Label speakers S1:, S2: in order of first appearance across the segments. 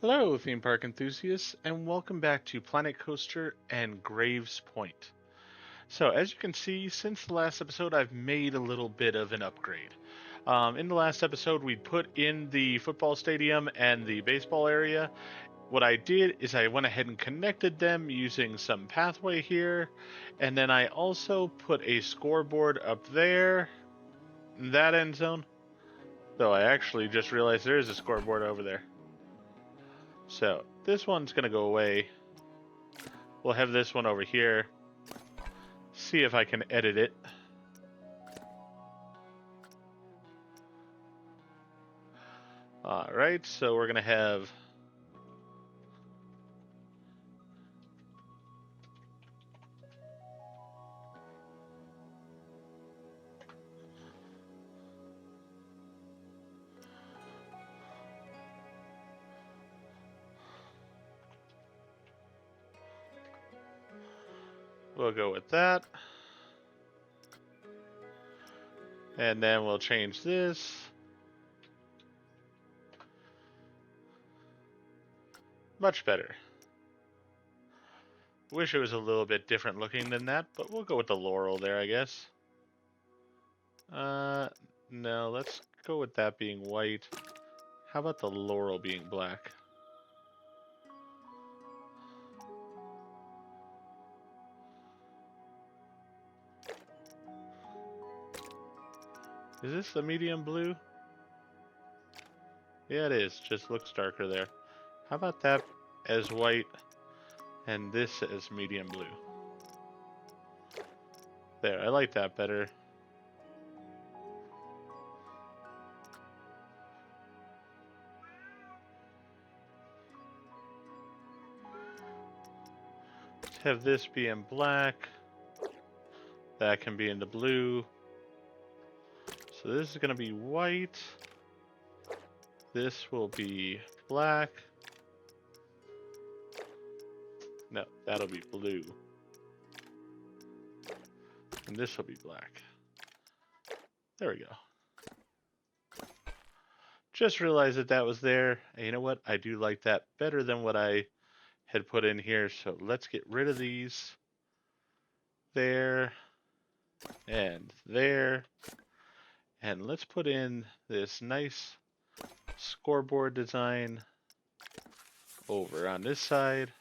S1: Hello, theme park enthusiasts, and welcome back to Planet Coaster and Graves Point. So, as you can see, since the last episode, I've made a little bit of an upgrade. In the last episode, we put in the football stadium and the baseball area. What I did is I went ahead and connected them using some pathway here, and then I also put a scoreboard up there in that end zone. Though I actually just realized there is a scoreboard over there. So, this one's going to go away. We'll have this one over here. See if I can edit it. Alright, so we're going to have... We'll go with that. And then we'll change this. Much better. Wish it was a little bit different looking than that, but we'll go with the laurel there, I guess. No, let's go with that being white. How about the laurel being black? Is this the medium blue? Yeah, it is. Just looks darker there. How about that as white and this as medium blue? There, I like that better. Let's have this be in black. That can be in the blue. So this is going to be white. This will be black. No, that'll be blue. And this will be black. There we go. Just realized that that was there. And you know what? I do like that better than what I had put in here. So let's get rid of these. There. And there. And let's put in this nice scoreboard design over on this side.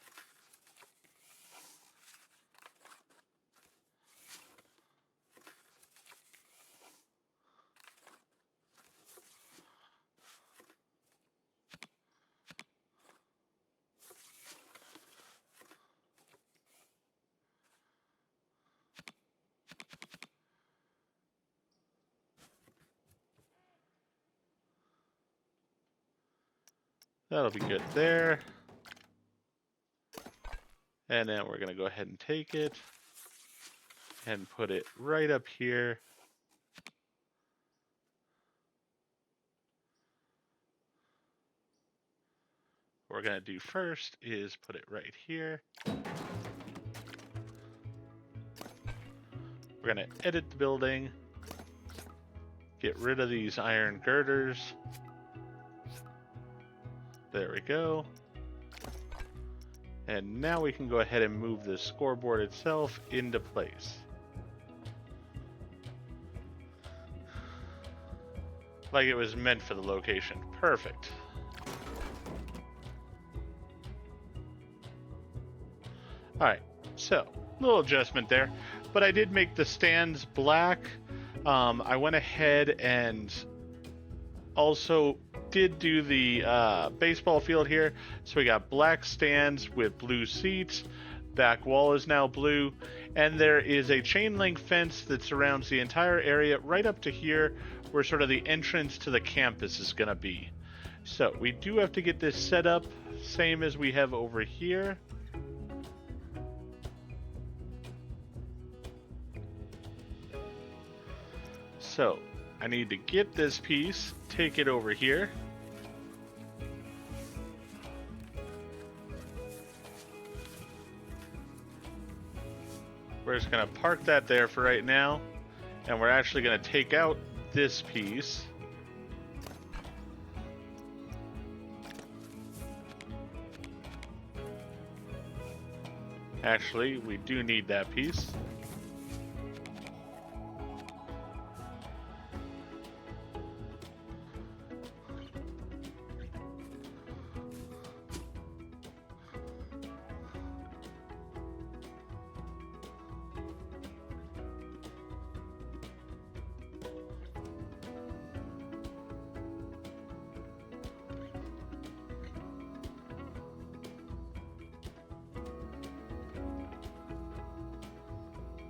S1: That'll be good there. And then we're going to go ahead and take it and put it right up here. What we're going to do first is put it right here. We're going to edit the building. Get rid of these iron girders. There we go. And now we can go ahead and move the scoreboard itself into place. Like it was meant for the location. Perfect. Alright, so, little adjustment there. But I did make the stands black. I went ahead and also did do the baseball field here. So we got black stands with blue seats. Back wall is now blue. And there is a chain link fence that surrounds the entire area right up to here where sort of the entrance to the campus is going to be. So we do have to get this set up same as we have over here. So I need to get this piece, take it over here. We're just going to park that there for right now. And we're actually going to take out this piece. Actually, we do need that piece.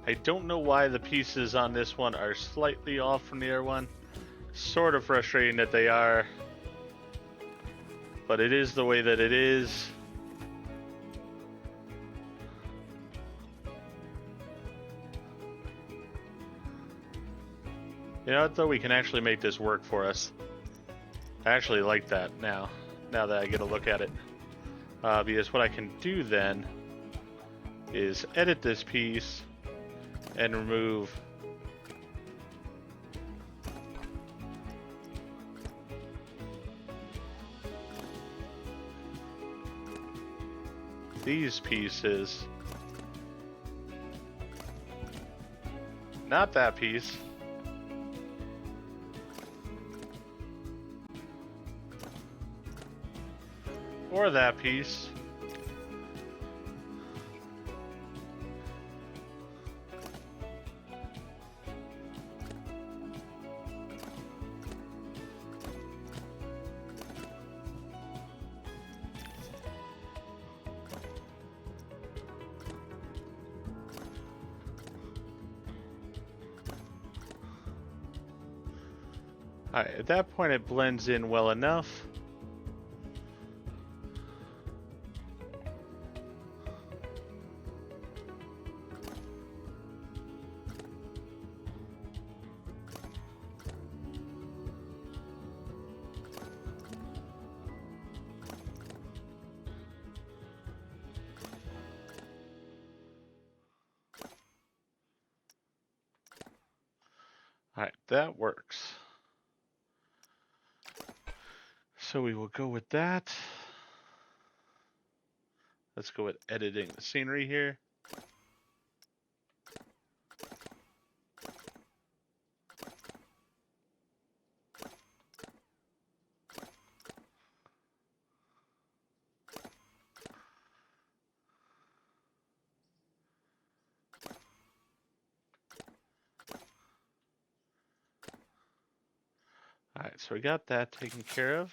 S1: I don't know why the pieces on this one are slightly off from the other one. Sort of frustrating that they are, but it is the way that it is. You know what, though? We can actually make this work for us. I actually like that now that I get a look at it. Because what I can do then is edit this piece and remove these pieces. Not that piece. Or that piece. Alright, at that point it blends in well enough. Alright, that works. So we will go with that. Let's go with editing the scenery here. Alright, so we got that taken care of.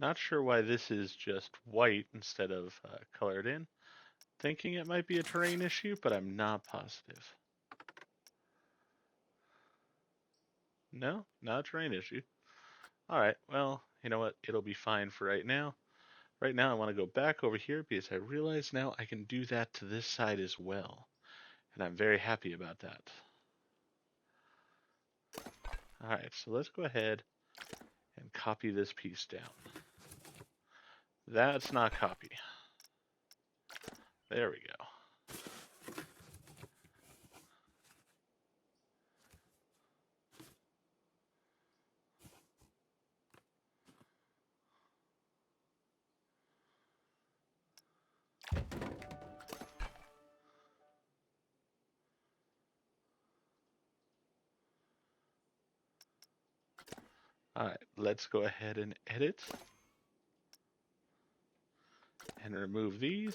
S1: Not sure why this is just white instead of colored in. Thinking it might be a terrain issue, but I'm not positive. No, not a terrain issue. Alright, well, you know what? It'll be fine for right now. Right now I want to go back over here because I realize now I can do that to this side as well. And I'm very happy about that. Alright, so let's go ahead and copy this piece down. That's not copy. There we go. Alright, let's go ahead and edit. And remove these.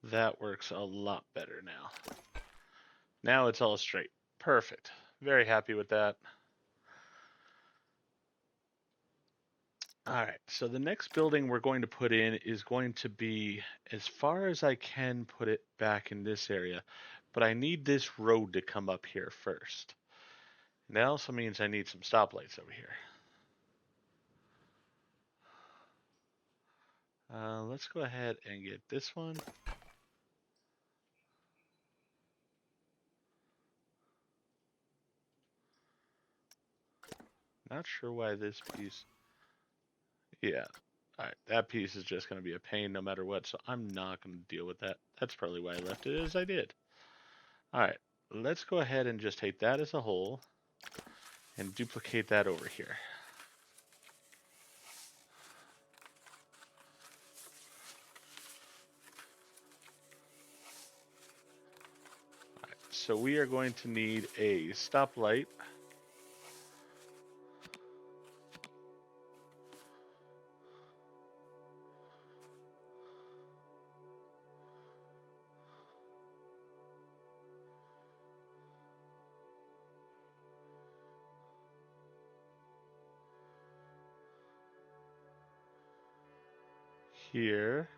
S1: That works a lot better now. Now it's all straight. Perfect. Very happy with that. Alright, so the next building we're going to put in is going to be as far as I can put it back in this area. But I need this road to come up here first. And that also means I need some stoplights over here. Let's go ahead and get this one. Not sure why this piece. Yeah. Alright, that piece is just going to be a pain no matter what, so I'm not going to deal with that. That's probably why I left it as I did. Alright, let's go ahead and just take that as a whole and duplicate that over here. Alright, so we are going to need a stoplight. Here.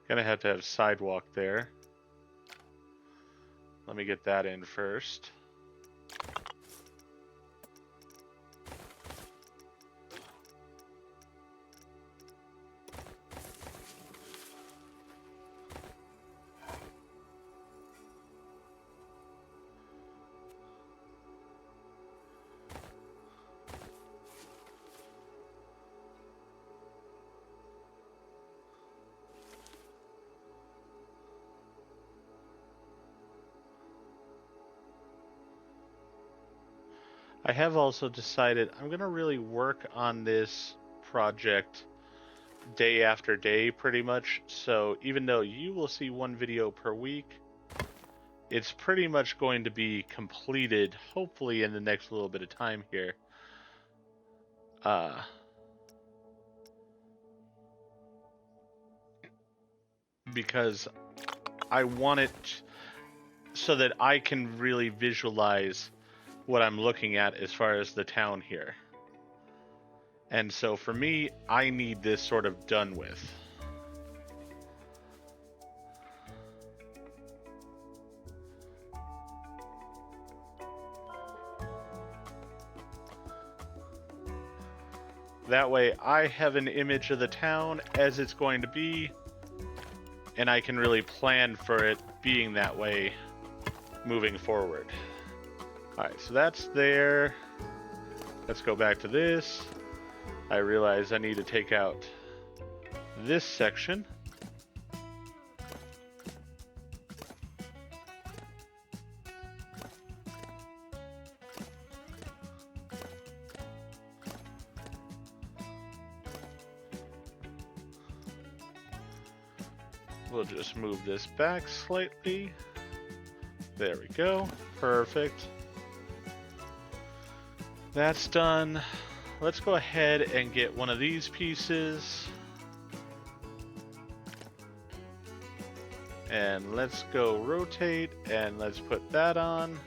S1: Gonna have to have sidewalk there. Let me get that in first. I have also decided I'm going to really work on this project day after day pretty much. So even though you will see one video per week, it's pretty much going to be completed hopefully in the next little bit of time here. Because I want it so that I can really visualize what I'm looking at as far as the town here. And so for me, I need this sort of done with. That way I have an image of the town as it's going to be, and I can really plan for it being that way moving forward. Alright, so that's there. Let's go back to this. I realize I need to take out this section. We'll just move this back slightly. There we go. Perfect. That's done. Let's go ahead and get one of these pieces. And let's go rotate and let's put that on.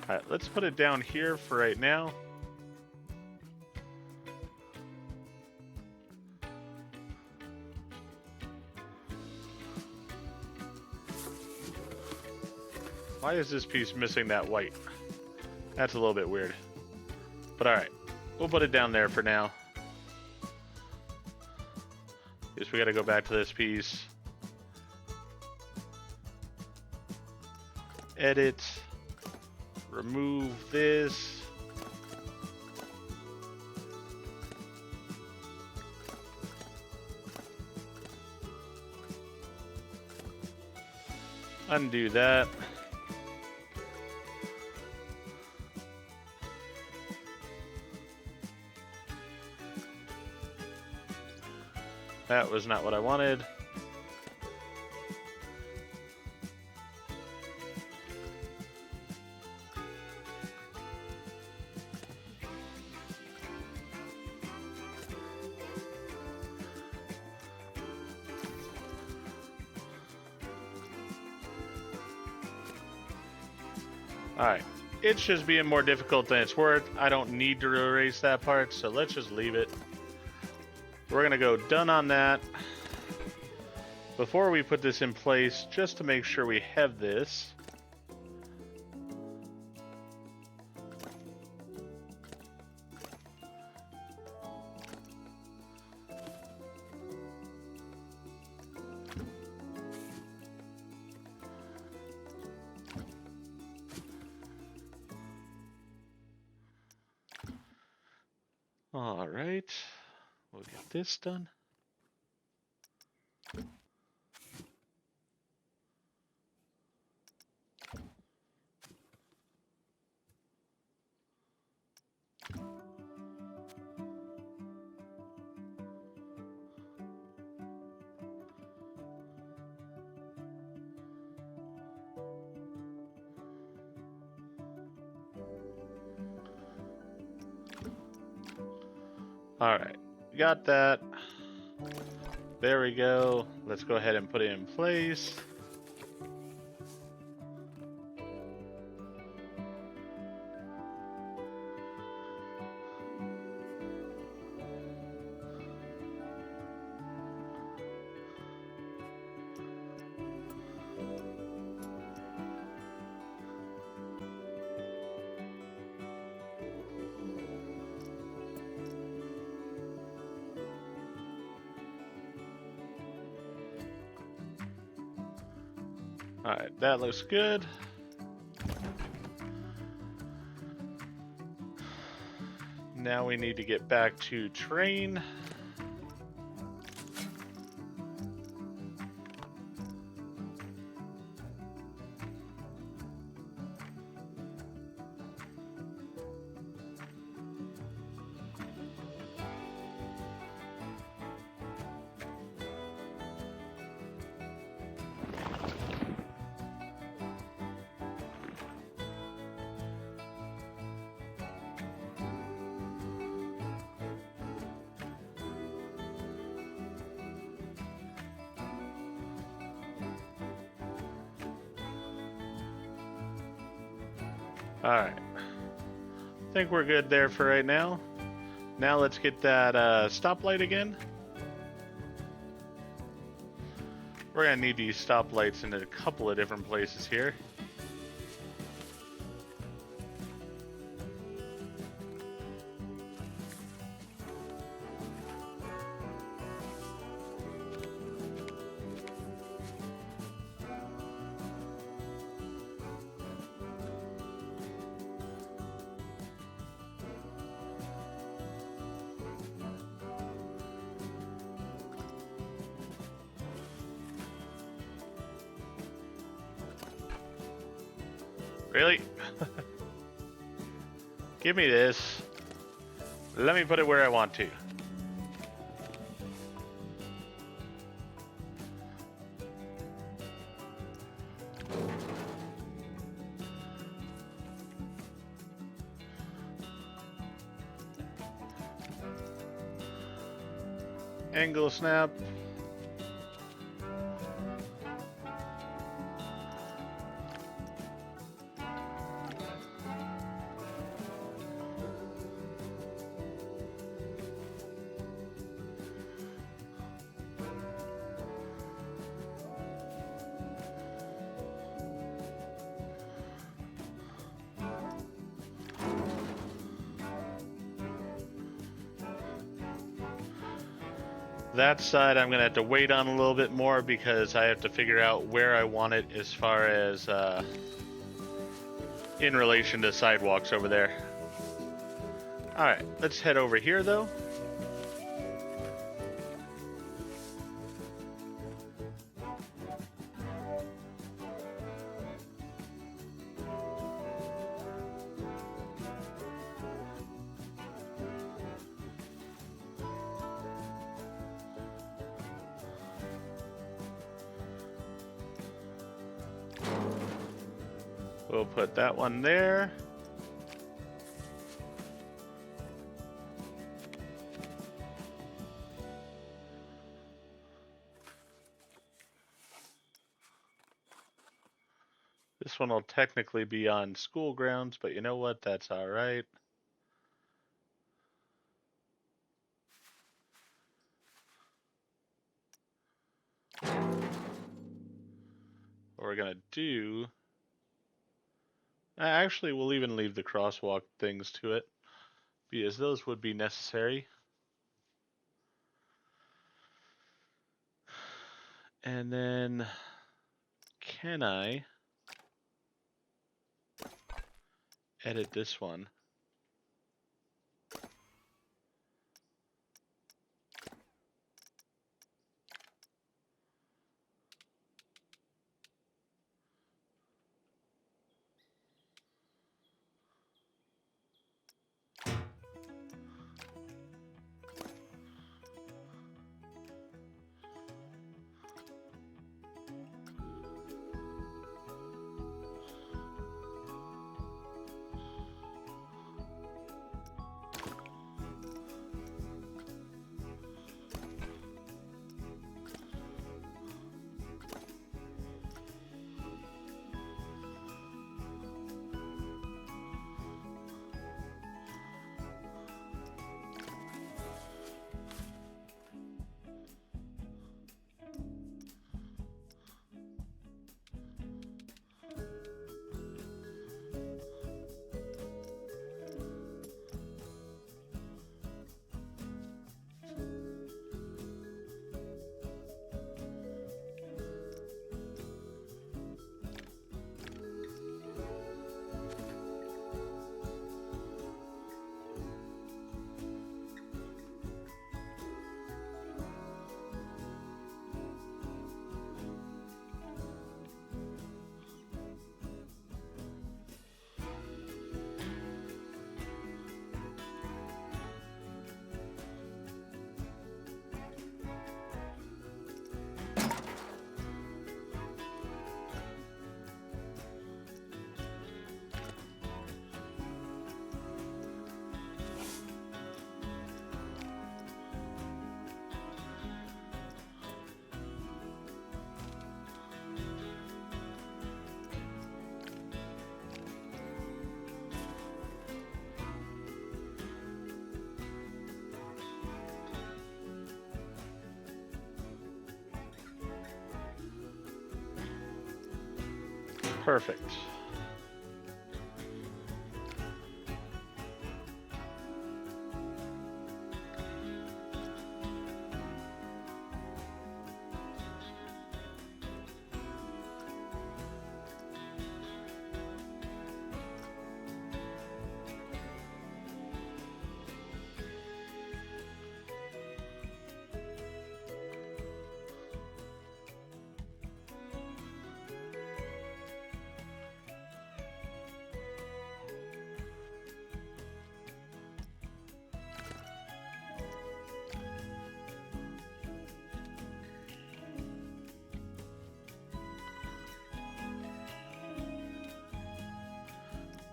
S1: Alright, let's put it down here for right now. Why is this piece missing that white? That's a little bit weird. But alright, we'll put it down there for now. Guess we gotta go back to this piece. Edit. Remove this. Undo that. That was not what I wanted. Alright, It's just being more difficult than it's worth. I don't need to erase that part, so let's just leave it. We're going to go done on that. Before we put this in place, just to make sure we have this, all right, we'll get this done. All right, got that. There we go. Let's go ahead and put it in place. Alright, that looks good. Now we need to get back to train. Alright, I think we're good there for right now. Now let's get that stoplight again. We're gonna need these stoplights in a couple of different places here. Really? Give me this. Let me put it where I want to. Angle snap. That side I'm going to have to wait on a little bit more because I have to figure out where I want it as far as in relation to sidewalks over there. Alright, let's head over here though. We'll put that one there. This This one will technically be on school grounds, but you know what? That's all right. What we're going to do... Actually, we'll even leave the crosswalk things to it, because those would be necessary. And then, can I edit this one? Perfect.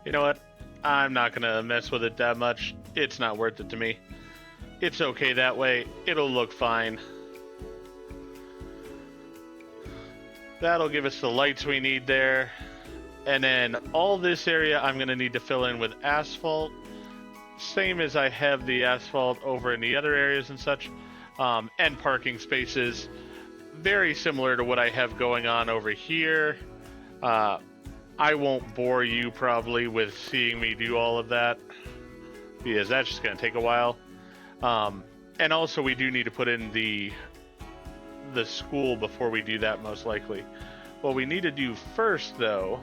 S1: You know what? I'm not gonna mess with it that much. It's not worth it to me. It's okay that way. It'll look fine. That'll give us the lights we need there. And then all this area I'm gonna need to fill in with asphalt. Same as I have the asphalt over in the other areas and such. And parking spaces. Very similar to what I have going on over here. I won't bore you probably with seeing me do all of that, because that's just going to take a while. And also we do need to put in the school before we do that, most likely. What we need to do first, though,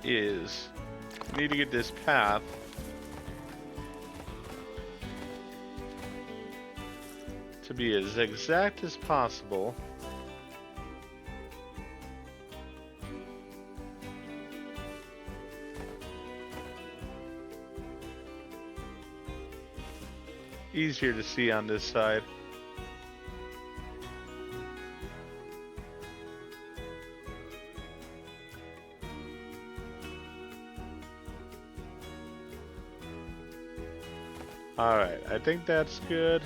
S1: is we need to get this path to be as exact as possible. Easier to see on this side. Alright, I think that's good.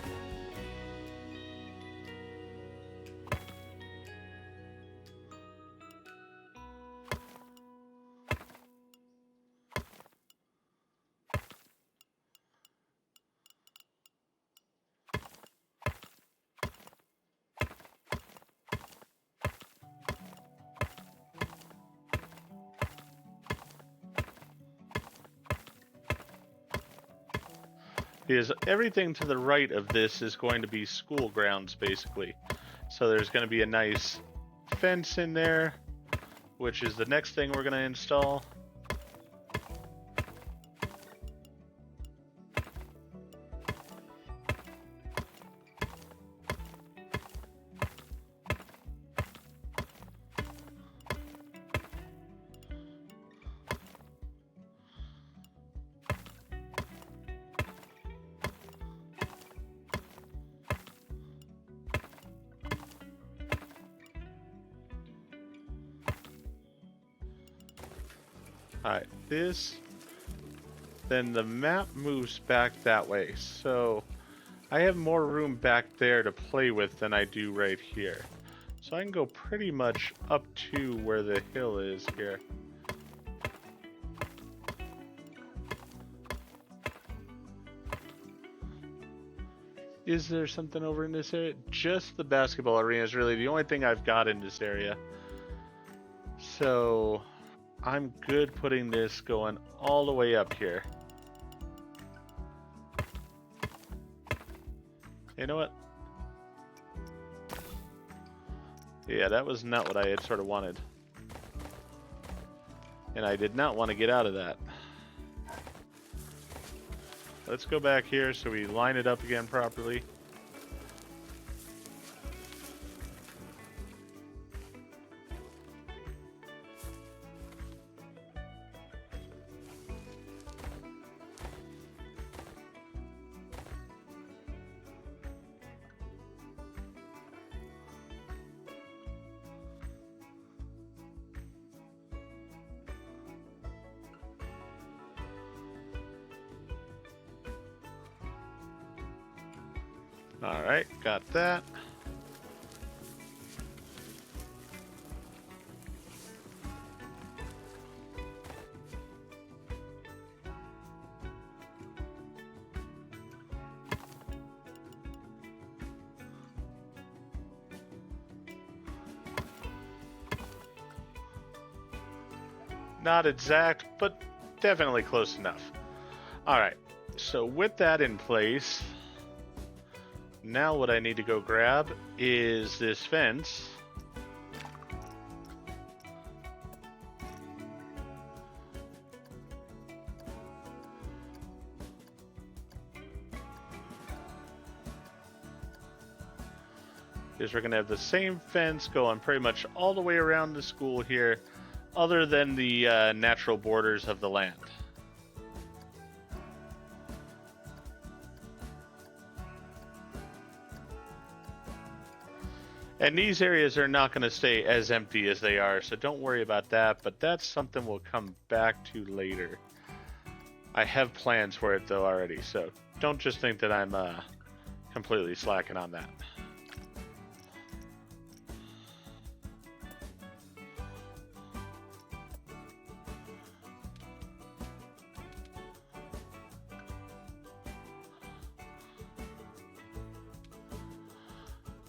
S1: Because everything to the right of this is going to be school grounds, basically. So there's going to be a nice fence in there, which is the next thing we're going to install. Alright, this, then the map moves back that way, so I have more room back there to play with than I do right here. So I can go pretty much up to where the hill is here. Is there something over in this area? Just the basketball arena is really the only thing I've got in this area. So I'm good putting this going all the way up here. You know what? Yeah, that was not what I had sort of wanted. And I did not want to get out of that. Let's go back here so we line it up again properly. Alright, got that. Not exact, but definitely close enough. Alright, so with that in place, now what I need to go grab is this fence. Because we're going to have the same fence going pretty much all the way around the school here, other than the natural borders of the land. And these areas are not going to stay as empty as they are, so don't worry about that, but that's something we'll come back to later. I have plans for it, though, already, so don't just think that I'm completely slacking on that.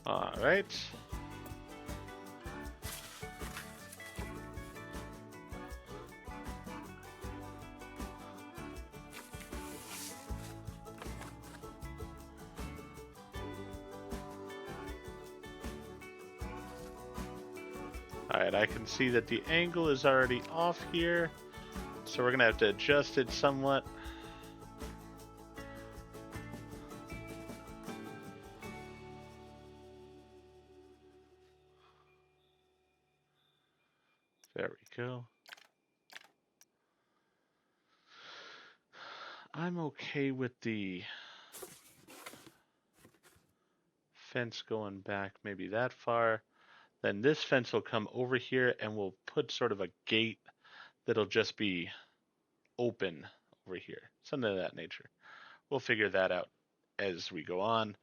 S1: All right. Alright, I can see that the angle is already off here, so we're going to have to adjust it somewhat. There we go. I'm okay with the fence going back maybe that far. Then this fence will come over here and we'll put sort of a gate that'll just be open over here. Something of that nature. We'll figure that out as we go on.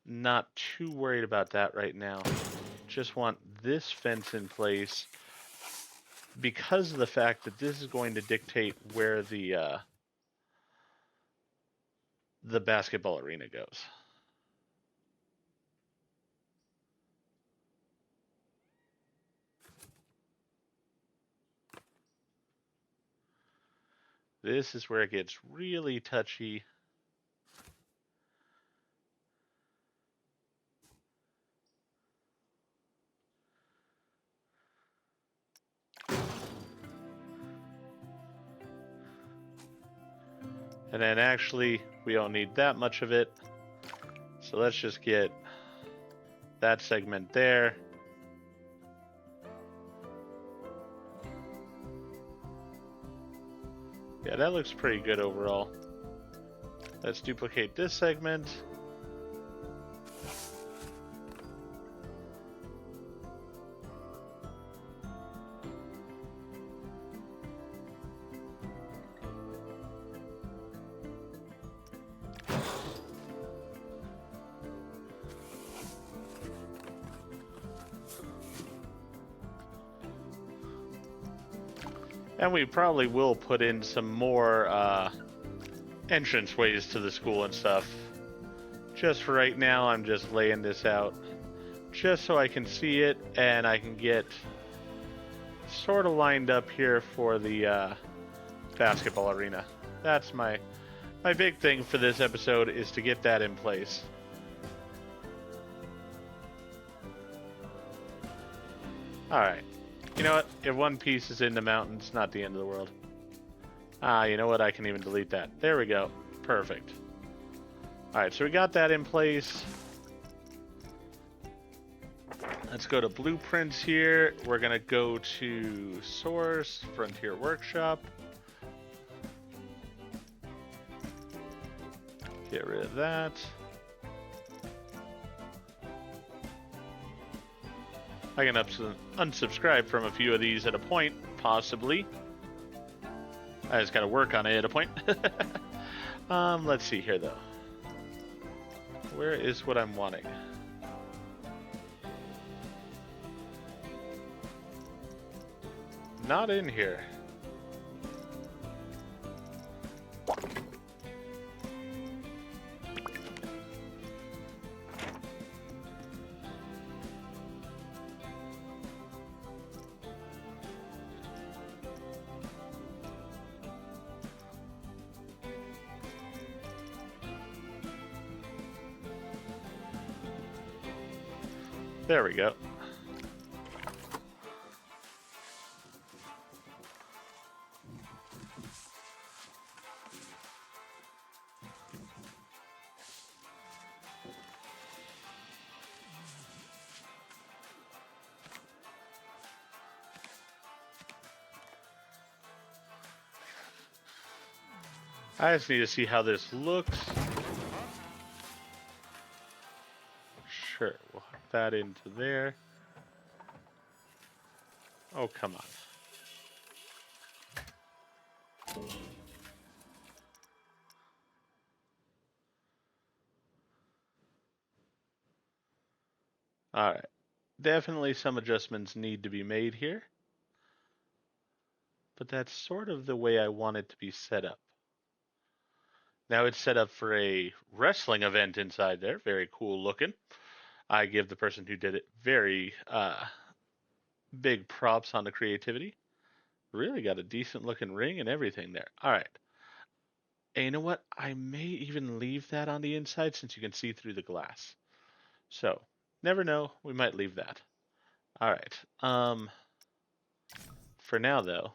S1: Not too worried about that right now. Just want this fence in place because of the fact that this is going to dictate where the basketball arena goes. This is where it gets really touchy. And then actually, we don't need that much of it. So let's just get that segment there. Yeah, that looks pretty good overall. Let's duplicate this segment. And we probably will put in some more entrance ways to the school and stuff. Just for right now, I'm just laying this out just so I can see it and I can get sort of lined up here for the basketball arena. That's my big thing for this episode, is to get that in place. Alright. You know what? If one piece is in the mountain, it's not the end of the world. You know what? I can even delete that. There we go. Perfect. Alright, so we got that in place. Let's go to blueprints here. We're going to go to source, Frontier Workshop. Get rid of that. I can unsubscribe from a few of these at a point, possibly. I just gotta work on it at a point. Let's see here, though. Where is what I'm wanting? Not in here. There we go. I just need to see how this looks. Sure, we'll hook that into there. Oh, come on. Alright. Definitely some adjustments need to be made here. But that's sort of the way I want it to be set up. Now it's set up for a wrestling event inside there. Very cool looking. I give the person who did it very big props on the creativity. Really got a decent looking ring and everything there. Alright. And you know what? I may even leave that on the inside since you can see through the glass. So, never know. We might leave that. Alright. For now, though,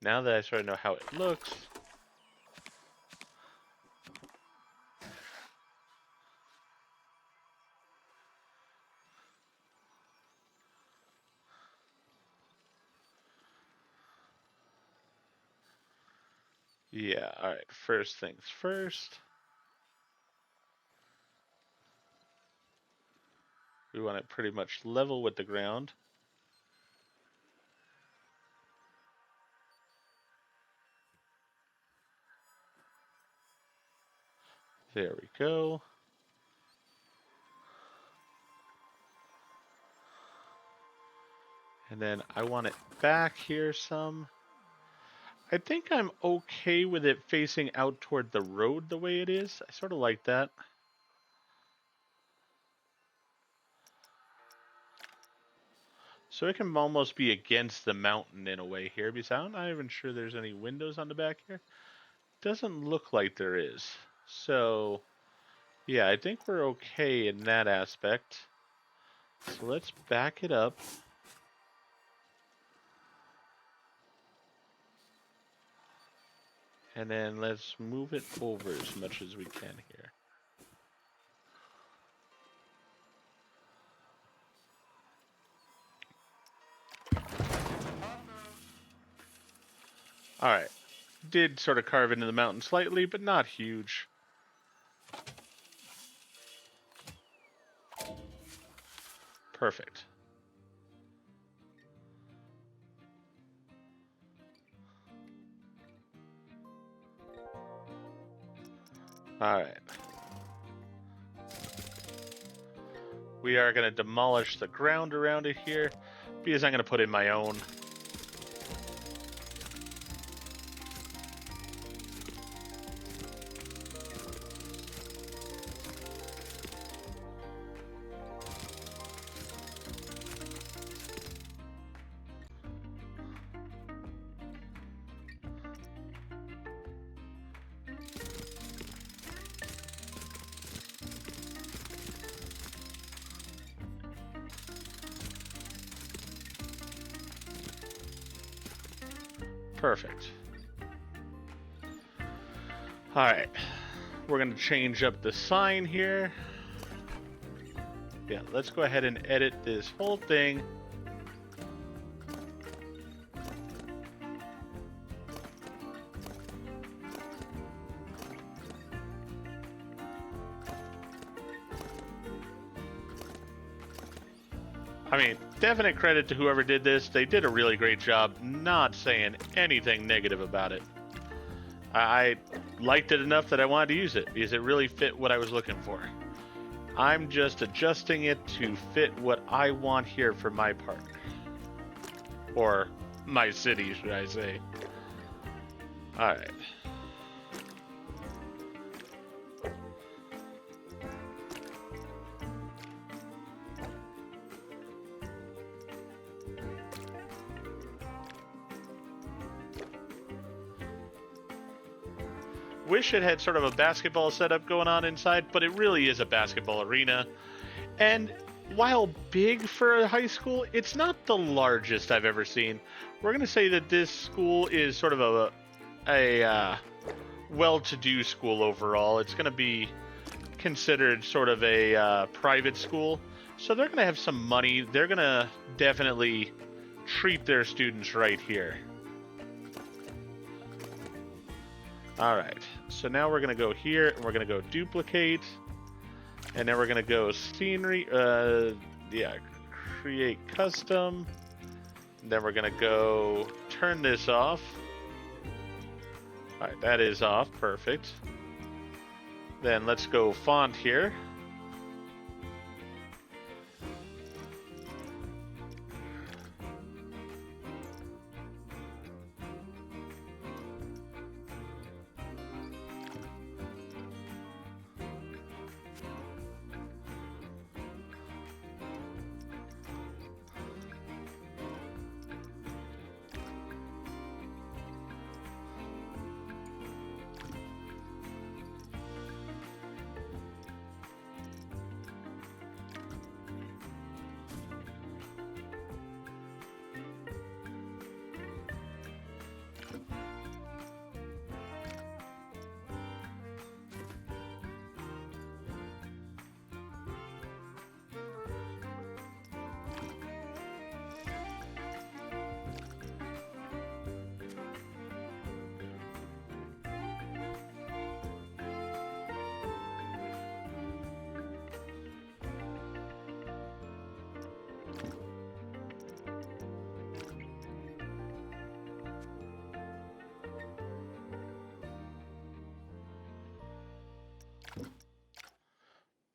S1: now that I sort of know how it looks, yeah, alright. First things first. We want it pretty much level with the ground. There we go. And then I want it back here some. I think I'm okay with it facing out toward the road the way it is. I sort of like that. So it can almost be against the mountain in a way here, because I'm not even sure there's any windows on the back here. Doesn't look like there is. So, yeah, I think we're okay in that aspect. So let's back it up. And then let's move it over as much as we can here. Alright. Did sort of carve into the mountain slightly, but not huge. Perfect. Alright. We are going to demolish the ground around it here, because I'm going to put in my own. Perfect. Alright. We're going to change up the sign here. Yeah, let's go ahead and edit this whole thing. I mean, definite credit to whoever did this. They did a really great job not saying anything negative about it. I liked it enough that I wanted to use it because it really fit what I was looking for. I'm just adjusting it to fit what I want here for my part. Or my city, should I say. Alright. Wish it had sort of a basketball setup going on inside, but it really is a basketball arena. And while big for a high school, it's not the largest I've ever seen. We're going to say that this school is sort of a well-to-do school overall. It's going to be considered sort of a private school. So they're going to have some money. They're going to definitely treat their students right here. Alright, so now we're going to go here, and we're going to go duplicate, and then we're going to go scenery, create custom, and then we're going to go turn this off. Alright, that is off, perfect. Then let's go font here.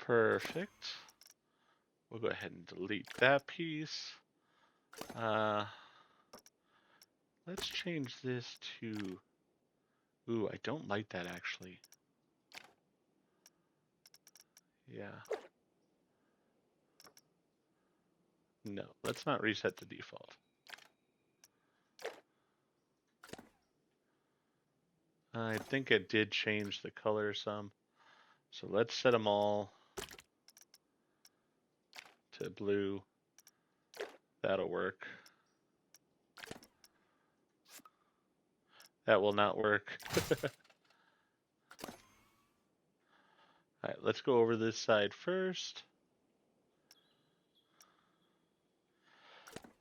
S1: Perfect. We'll go ahead and delete that piece. Let's change this to... Ooh, I don't like that actually. Yeah. No, let's not reset the default. I think it did change the color some. So let's set them all to blue. That'll work. That will not work. Alright, let's go over this side first.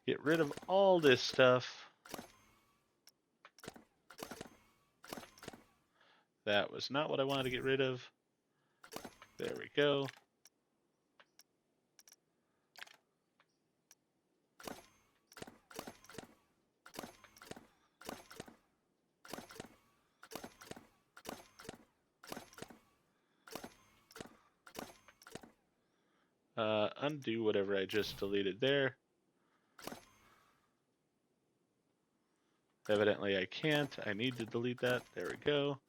S1: Get rid of all this stuff. That was not what I wanted to get rid of. There we go. Undo whatever I just deleted there. Evidently I can't. I need to delete that. There we go.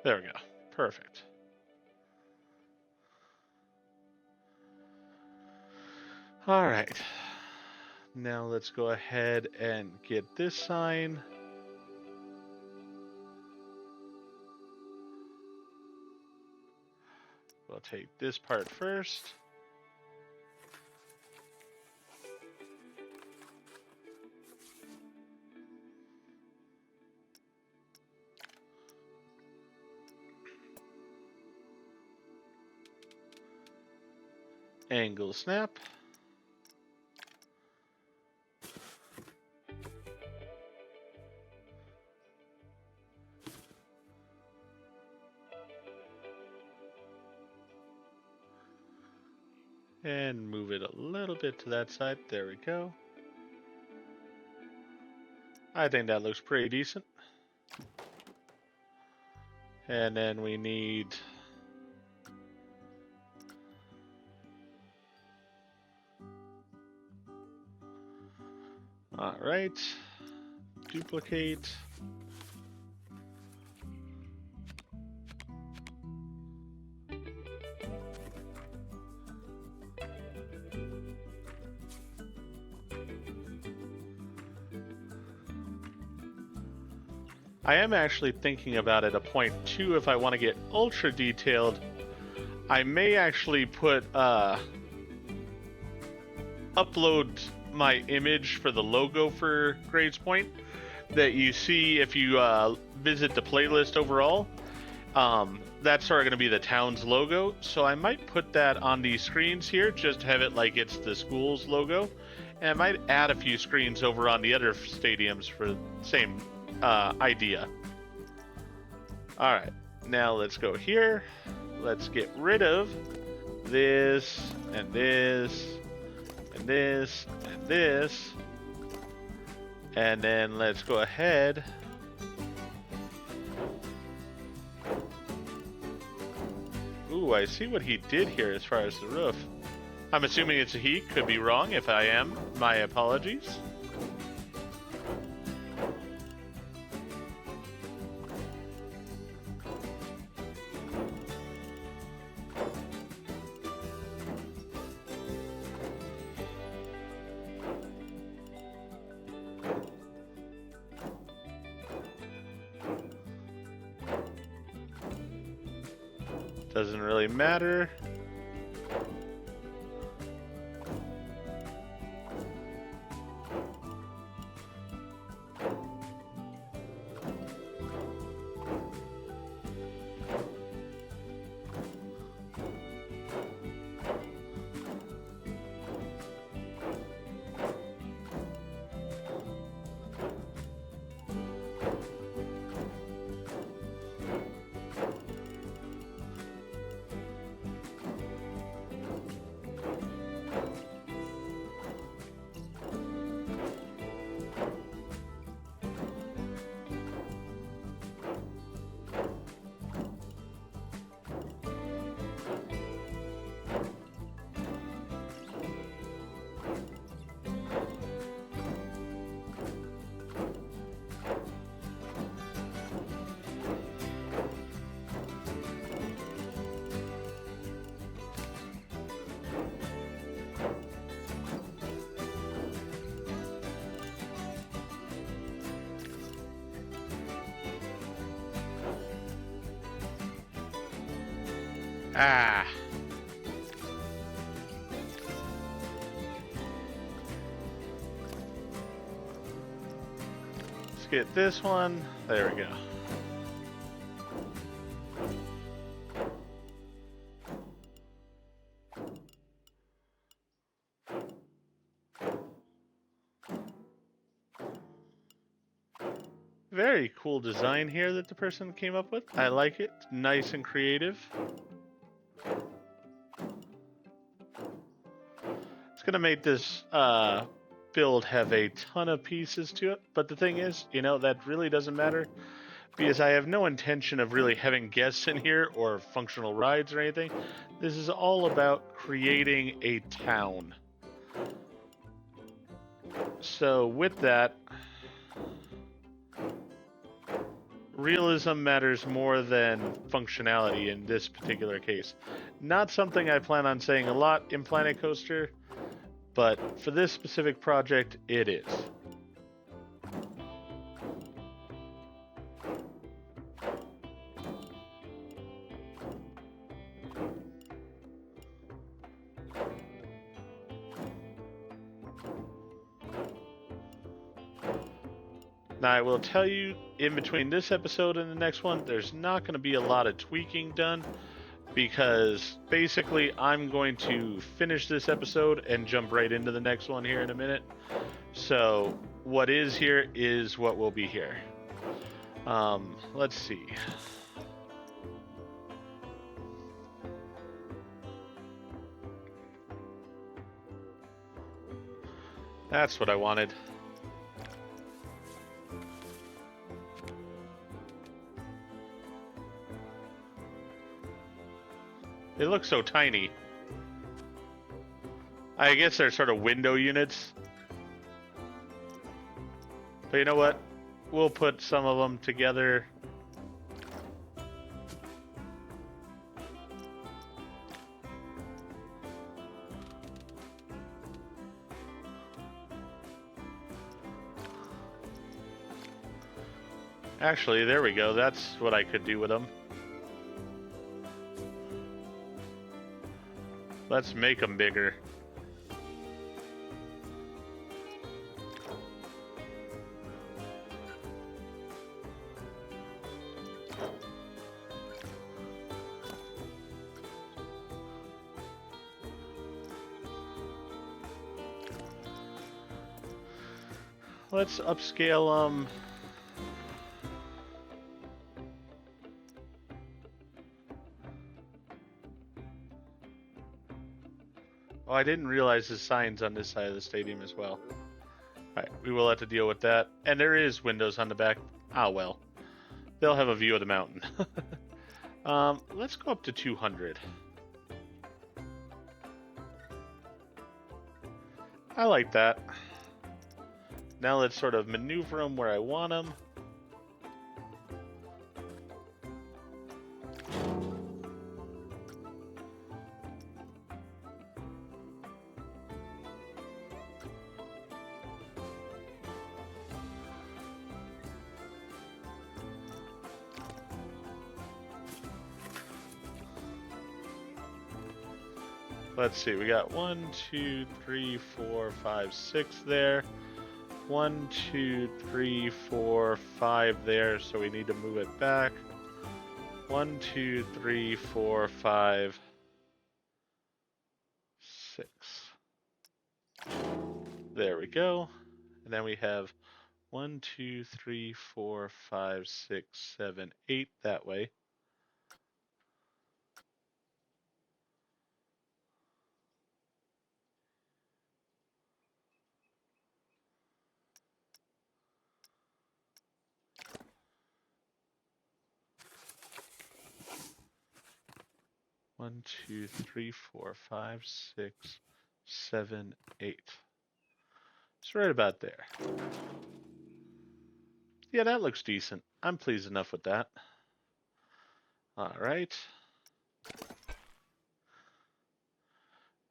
S1: There we go. Perfect. All right. Now let's go ahead and get this sign. We'll take this part first. Angle snap. And move it a little bit to that side. There we go. I think that looks pretty decent. And then we need all right, duplicate. I am actually thinking about at a point too, if I want to get ultra detailed, I may actually put upload my image for the logo for Graves Point that you see if you visit the playlist overall. That's sort of going to be the town's logo, so I might put that on these screens here, just have it like it's the school's logo, and I might add a few screens over on the other stadiums for the same idea. Alright, now let's go here. Let's get rid of this, and this, and this, and this. And then let's go ahead. Ooh, I see what he did here as far as the roof. I'm assuming it's a he, could be wrong. If I am, my apologies. Doesn't really matter. Ah. Let's get this one. There we go. Very cool design here that the person came up with. I like it. Nice and creative. It's going to make this build have a ton of pieces to it, but the thing is, you know, that really doesn't matter because I have no intention of really having guests in here or functional rides or anything. This is all about creating a town. So with that, realism matters more than functionality in this particular case. Not something I plan on saying a lot in Planet Coaster, but for this specific project, it is. Now, I will tell you, in between this episode and the next one, there's not going to be a lot of tweaking done, because basically I'm going to finish this episode and jump right into the next one here in a minute. So what is here is what will be here. Let's see. That's what I wanted. They look so tiny. I guess they're sort of window units. But you know what? We'll put some of them together. Actually, there we go. That's what I could do with them. Let's make them bigger. Let's upscale them. Oh, I didn't realize the signs on this side of the stadium as well. Alright, we will have to deal with that. And there is windows on the back. Ah, well. They'll have a view of the mountain. Let's go up to 200. I like that. Now let's sort of maneuver them where I want them. Let's see, we got 1, 2, 3, 4, 5, 6 there. 1, 2, 3, 4, 5 there, so we need to move it back. 1, 2, 3, 4, 5, 6. There we go. And then we have 1, 2, 3, 4, 5, 6, 7, 8 that way. One, 2, 3, 4, 5, 6, 7, 8. It's right about there. Yeah, that looks decent. I'm pleased enough with that. All right.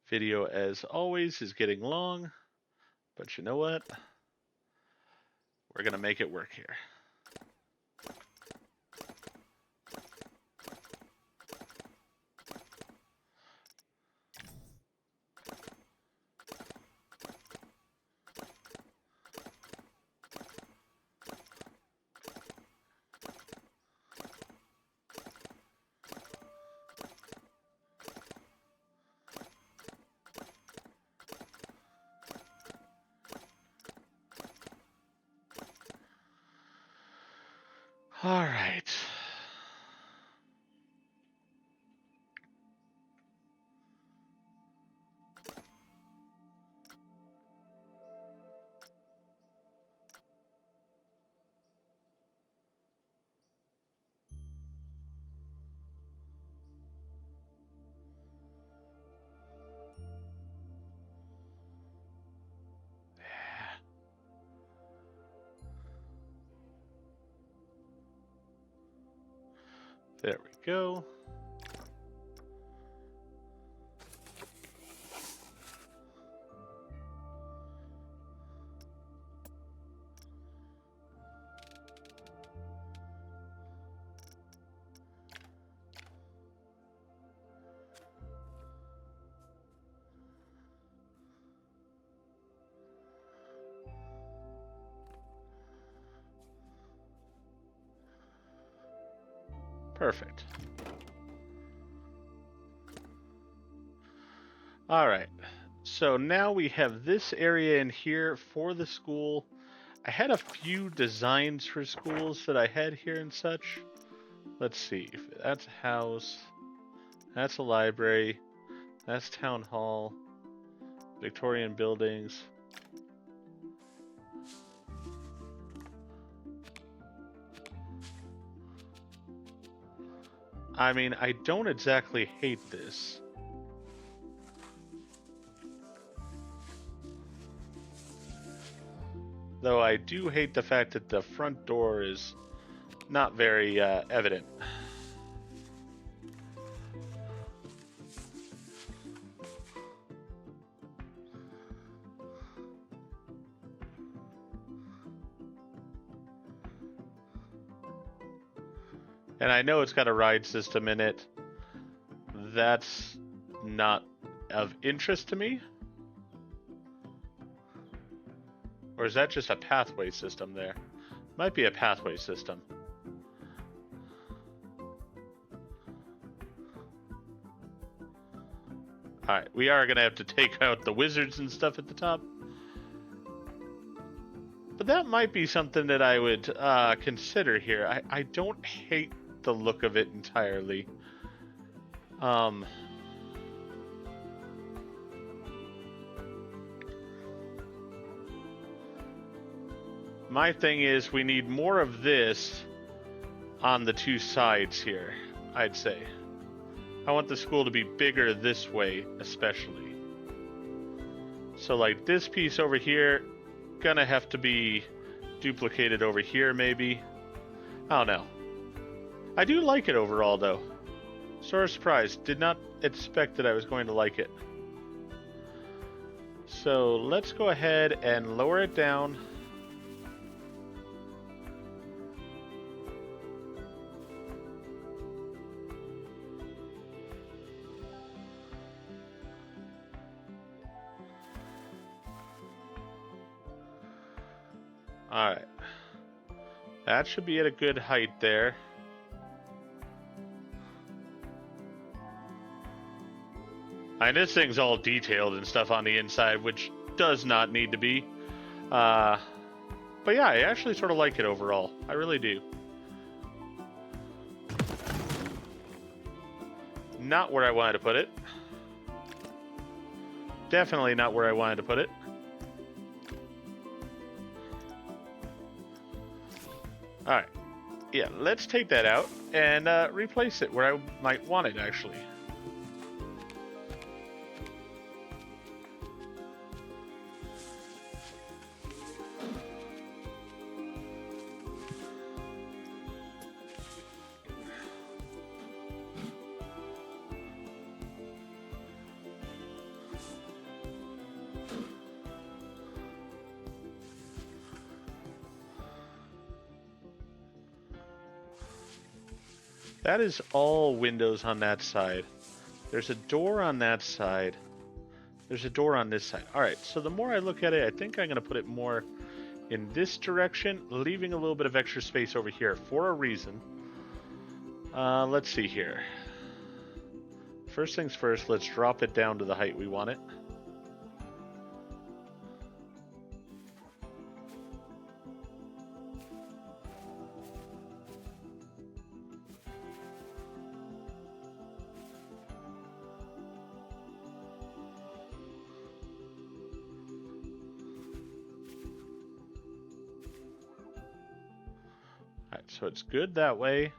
S1: Video, as always, is getting long, but you know what? We're going to make it work here. All right. There we go. Perfect. All right. So now we have this area in here for the school. I had a few designs for schools that I had here and such. Let's see. That's a house. That's a library. That's town hall. Victorian buildings. I mean, I don't exactly hate this. Though I do hate the fact that the front door is not very evident. And I know it's got a ride system in it. That's not of interest to me. Or is that just a pathway system there? Might be a pathway system. Alright, we are going to have to take out the wizards and stuff at the top. But that might be something that I would consider here. I don't hate the look of it entirely. My thing is we need more of this on the two sides here, I'd say. I want the school to be bigger this way, especially. So like this piece over here, gonna have to be duplicated over here maybe. I don't know. I do like it overall though. Sort of surprised. Did not expect that I was going to like it. So let's go ahead and lower it down. Alright. That should be at a good height there. And this thing's all detailed and stuff on the inside, which does not need to be. But yeah, I actually sort of like it overall. I really do. Not where I wanted to put it. Definitely not where I wanted to put it. Alright. Yeah, let's take that out and replace it where I might want it, actually. That is all windows on that side. There's a door on that side. There's a door on this side. Alright, so the more I look at it, I think I'm going to put it more in this direction, leaving a little bit of extra space over here for a reason. Let's see here. First things first, let's drop it down to the height we want it. Alright, so it's good that way.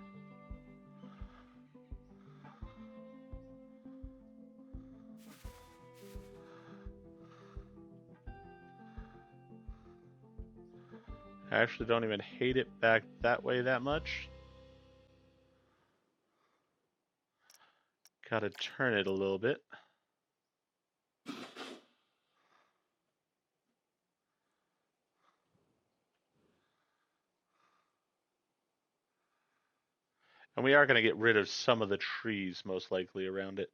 S1: I actually don't even hate it back that way that much. Gotta turn it a little bit. And we are going to get rid of some of the trees, most likely, around it.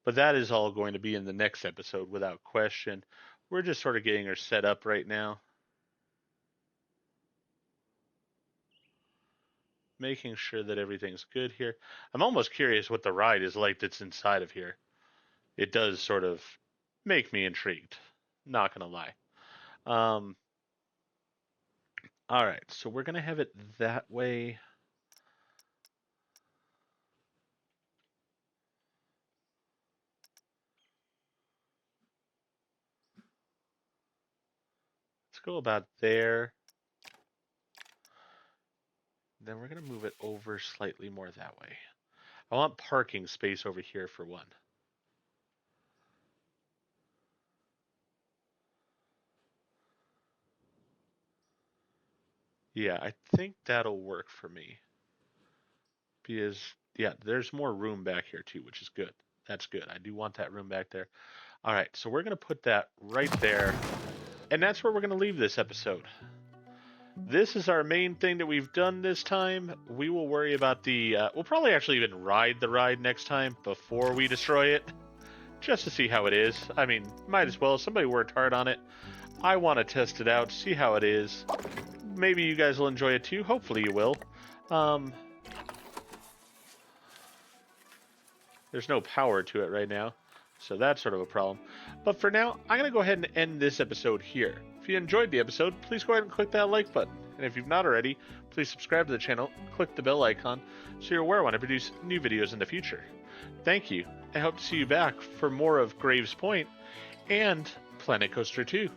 S1: But that is all going to be in the next episode, without question. We're just sort of getting her set up right now. Making sure that everything's good here. I'm almost curious what the ride is like that's inside of here. It does sort of make me intrigued. Not going to lie. All right, so we're going to have it that way. Let's go about there. Then we're going to move it over slightly more that way. I want parking space over here for one. Yeah, I think that'll work for me. Because, yeah, there's more room back here too, which is good. That's good. I do want that room back there. All right, so we're going to put that right there. And that's where we're going to leave this episode. This is our main thing that we've done this time. We will worry about the... we'll probably actually even ride the ride next time before we destroy it. Just to see how it is. I mean, might as well. Somebody worked hard on it. I want to test it out, see how it is. Maybe you guys will enjoy it too. Hopefully you will. There's no power to it right now, so that's sort of a problem. But for now, I'm going to go ahead and end this episode here. If you enjoyed the episode, please go ahead and click that like button. And if you've not already, please subscribe to the channel, click the bell icon, so you're aware when I produce new videos in the future. Thank you. I hope to see you back for more of Graves Point and Planet Coaster 2.